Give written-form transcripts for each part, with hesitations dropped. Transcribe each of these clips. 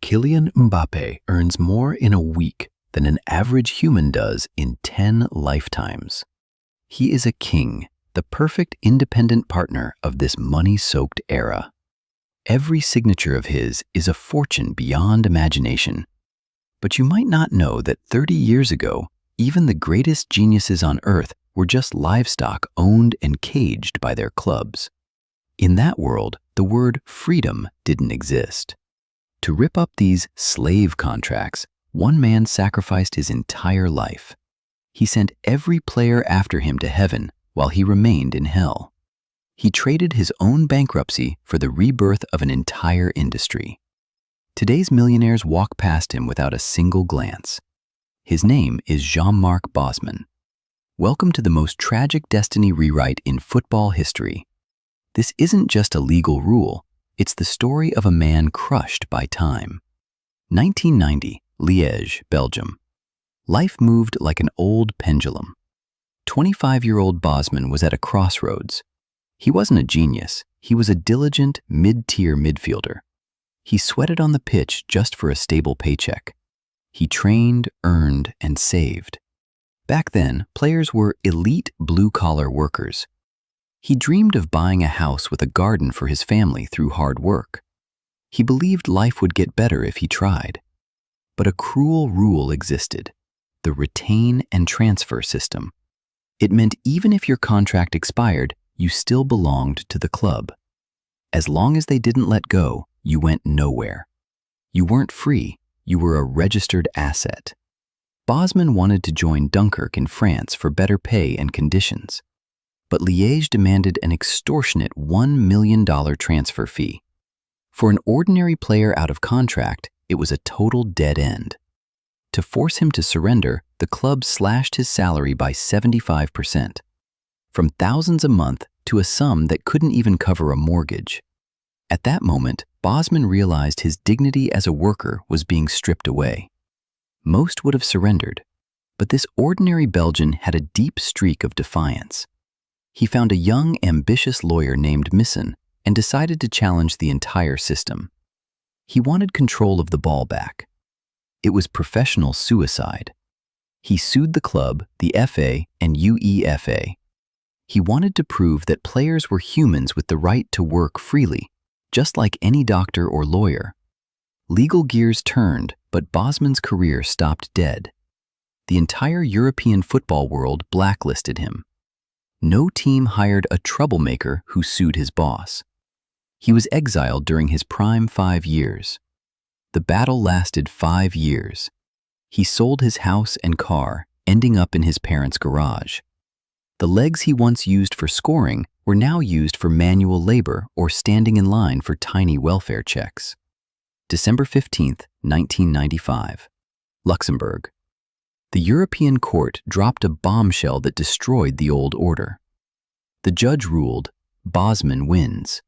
Kylian Mbappé earns more in a week than an average human does in 10 lifetimes. He is a king, the perfect independent partner of this money-soaked era. Every signature of his is a fortune beyond imagination. But you might not know that 30 years ago, even the greatest geniuses on earth were just livestock owned and caged by their clubs. In that world, the word freedom didn't exist. To rip up these slave contracts, one man sacrificed his entire life. He sent every player after him to heaven while he remained in hell. He traded his own bankruptcy for the rebirth of an entire industry. Today's millionaires walk past him without a single glance. His name is Jean-Marc Bosman. Welcome to the most tragic destiny rewrite in football history. This isn't just a legal rule, it's the story of a man crushed by time. 1990, Liège, Belgium. Life moved like an old pendulum. 25-year-old Bosman was at a crossroads. He wasn't a genius, he was a diligent, mid-tier midfielder. He sweated on the pitch just for a stable paycheck. He trained, earned, and saved. Back then, players were elite blue-collar workers. He dreamed of buying a house with a garden for his family through hard work. He believed life would get better if he tried. But a cruel rule existed: the retain and transfer system. It meant even if your contract expired, you still belonged to the club. As long as they didn't let go, you went nowhere. You weren't free, you were a registered asset. Bosman wanted to join Dunkirk in France for better pay and conditions. But Liège demanded an extortionate $1 million transfer fee. For an ordinary player out of contract, it was a total dead end. To force him to surrender, the club slashed his salary by 75%, from thousands a month to a sum that couldn't even cover a mortgage. At that moment, Bosman realized his dignity as a worker was being stripped away. Most would have surrendered, but this ordinary Belgian had a deep streak of defiance. He found a young, ambitious lawyer named Missen and decided to challenge the entire system. He wanted control of the ball back. It was professional suicide. He sued the club, the FA, and UEFA. He wanted to prove that players were humans with the right to work freely, just like any doctor or lawyer. Legal gears turned, but Bosman's career stopped dead. The entire European football world blacklisted him. No team hired a troublemaker who sued his boss. He was exiled during his prime 5 years. The battle lasted 5 years. He sold his house and car, ending up in his parents' garage. The legs he once used for scoring were now used for manual labor or standing in line for tiny welfare checks. December 15, 1995. Luxembourg. The European court dropped a bombshell that destroyed the old order. The judge ruled, Bosman wins.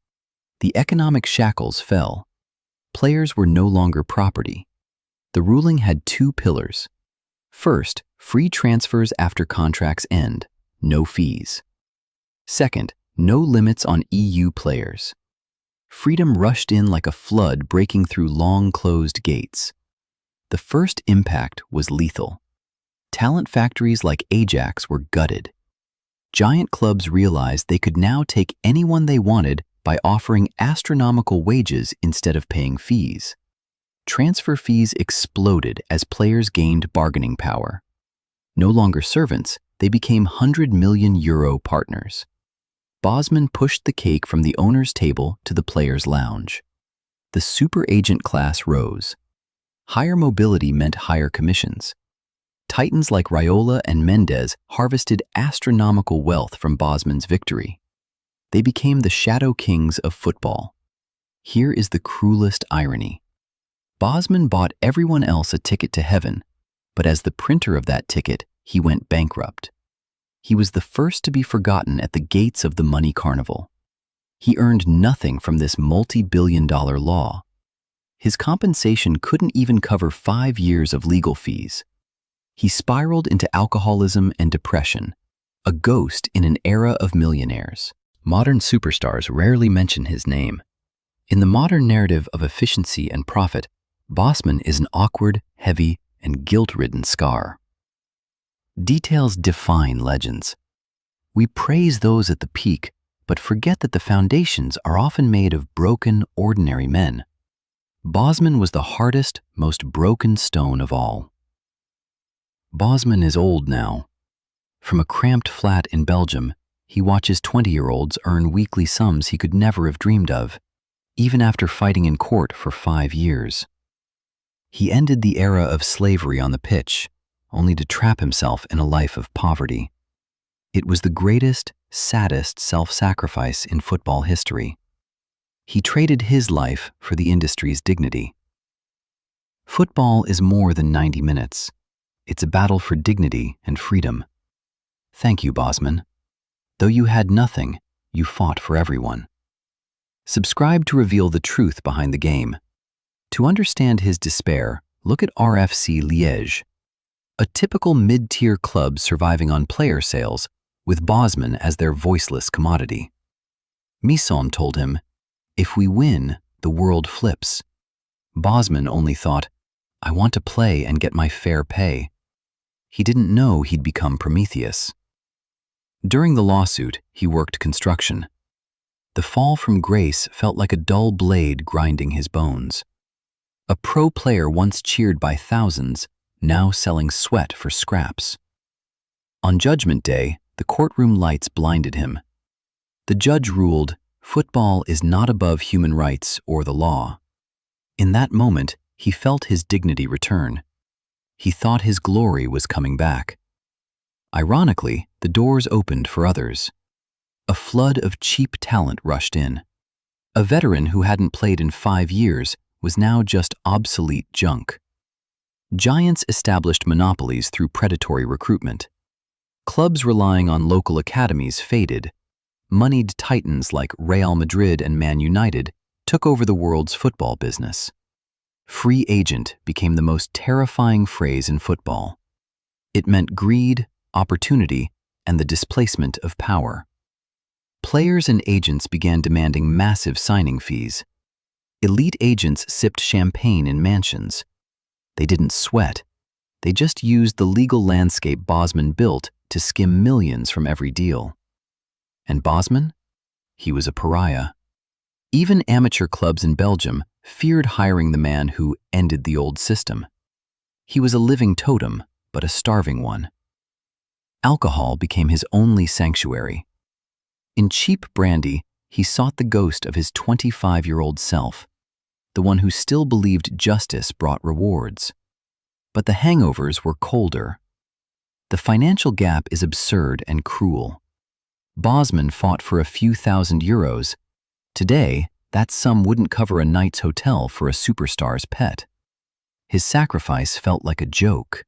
The economic shackles fell. Players were no longer property. The ruling had 2 pillars. First, free transfers after contracts end, no fees. Second, no limits on EU players. Freedom rushed in like a flood breaking through long-closed gates. The first impact was lethal. Talent factories like Ajax were gutted. Giant clubs realized they could now take anyone they wanted by offering astronomical wages instead of paying fees. Transfer fees exploded as players gained bargaining power. No longer servants, they became €100 million partners. Bosman pushed the cake from the owner's table to the players' lounge. The super agent class rose. Higher mobility meant higher commissions. Titans like Raiola and Mendes harvested astronomical wealth from Bosman's victory. They became the shadow kings of football. Here is the cruelest irony. Bosman bought everyone else a ticket to heaven, but as the printer of that ticket, he went bankrupt. He was the first to be forgotten at the gates of the money carnival. He earned nothing from this multi-billion-dollar law. His compensation couldn't even cover 5 years of legal fees. He spiraled into alcoholism and depression, a ghost in an era of millionaires. Modern superstars rarely mention his name. In the modern narrative of efficiency and profit, Bosman is an awkward, heavy, and guilt-ridden scar. Details define legends. We praise those at the peak, but forget that the foundations are often made of broken, ordinary men. Bosman was the hardest, most broken stone of all. Bosman is old now. From a cramped flat in Belgium, he watches 20-year-olds earn weekly sums he could never have dreamed of, even after fighting in court for 5 years. He ended the era of slavery on the pitch, only to trap himself in a life of poverty. It was the greatest, saddest self-sacrifice in football history. He traded his life for the industry's dignity. Football is more than 90 minutes. It's a battle for dignity and freedom. Thank you, Bosman. Though you had nothing, you fought for everyone. Subscribe to reveal the truth behind the game. To understand his despair, look at RFC Liège, a typical mid-tier club surviving on player sales, with Bosman as their voiceless commodity. Misson told him, "If we win, the world flips." Bosman only thought, "I want to play and get my fair pay." He didn't know he'd become Prometheus. During the lawsuit, he worked construction. The fall from grace felt like a dull blade grinding his bones. A pro player once cheered by thousands, now selling sweat for scraps. On Judgment Day, the courtroom lights blinded him. The judge ruled, football is not above human rights or the law. In that moment, he felt his dignity return. He thought his glory was coming back. Ironically, the doors opened for others. A flood of cheap talent rushed in. A veteran who hadn't played in 5 years was now just obsolete junk. Giants established monopolies through predatory recruitment. Clubs relying on local academies faded. Moneyed titans like Real Madrid and Man United took over the world's football business. Free agent became the most terrifying phrase in football. It meant greed, opportunity, and the displacement of power. Players and agents began demanding massive signing fees. Elite agents sipped champagne in mansions. They didn't sweat. They just used the legal landscape Bosman built to skim millions from every deal. And Bosman? He was a pariah. Even amateur clubs in Belgium feared hiring the man who ended the old system. He was a living totem, but a starving one. Alcohol became his only sanctuary. In cheap brandy, he sought the ghost of his 25-year-old self, the one who still believed justice brought rewards. But the hangovers were colder. The financial gap is absurd and cruel. Bosman fought for a few €1,000. Today, that sum wouldn't cover a night's hotel for a superstar's pet. His sacrifice felt like a joke.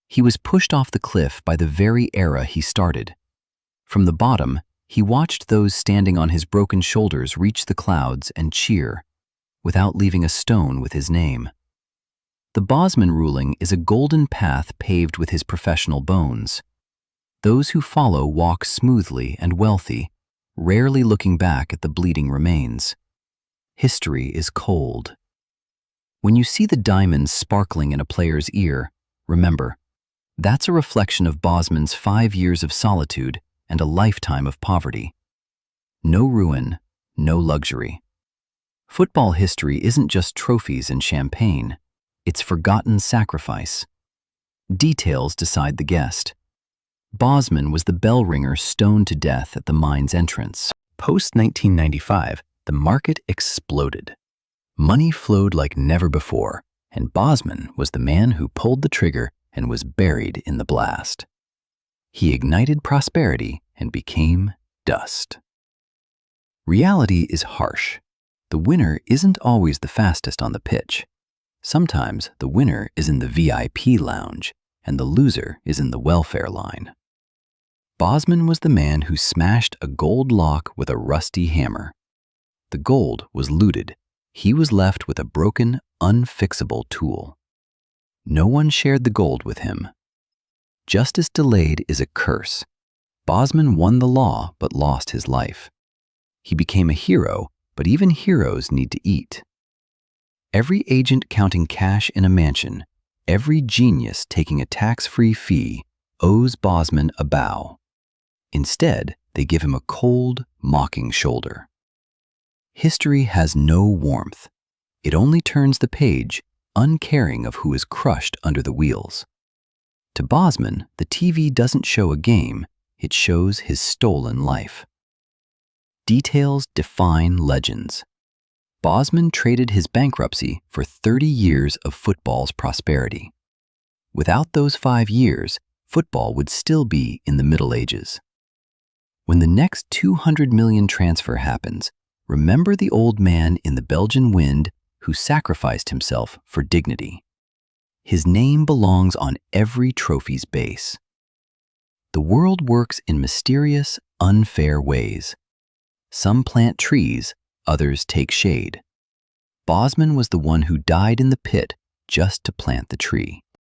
He was pushed off the cliff by the very era he started. From the bottom, he watched those standing on his broken shoulders reach the clouds and cheer, without leaving a stone with his name. The Bosman ruling is a golden path paved with his professional bones. Those who follow walk smoothly and wealthy, rarely looking back at the bleeding remains. History is cold. When you see the diamonds sparkling in a player's ear, remember, that's a reflection of Bosman's 5 years of solitude and a lifetime of poverty. No ruin, no luxury. Football history isn't just trophies and champagne. It's forgotten sacrifice. Details decide the guest. Bosman was the bell ringer stoned to death at the mine's entrance. Post-1995, the market exploded. Money flowed like never before, and Bosman was the man who pulled the trigger and was buried in the blast. He ignited prosperity and became dust. Reality is harsh. The winner isn't always the fastest on the pitch. Sometimes the winner is in the VIP lounge, and the loser is in the welfare line. Bosman was the man who smashed a gold lock with a rusty hammer. The gold was looted. He was left with a broken, unfixable tool. No one shared the gold with him. Justice delayed is a curse. Bosman won the law but lost his life. He became a hero, but even heroes need to eat. Every agent counting cash in a mansion, every genius taking a tax-free fee owes Bosman a bow. Instead, they give him a cold, mocking shoulder. History has no warmth. It only turns the page, uncaring of who is crushed under the wheels. To Bosman, the TV doesn't show a game, it shows his stolen life. Details define legends. Bosman traded his bankruptcy for 30 years of football's prosperity. Without those 5 years, football would still be in the Middle Ages. When the next 200 million transfer happens, remember the old man in the Belgian wind who sacrificed himself for dignity. His name belongs on every trophy's base. The world works in mysterious, unfair ways. Some plant trees, others take shade. Bosman was the one who died in the pit just to plant the tree.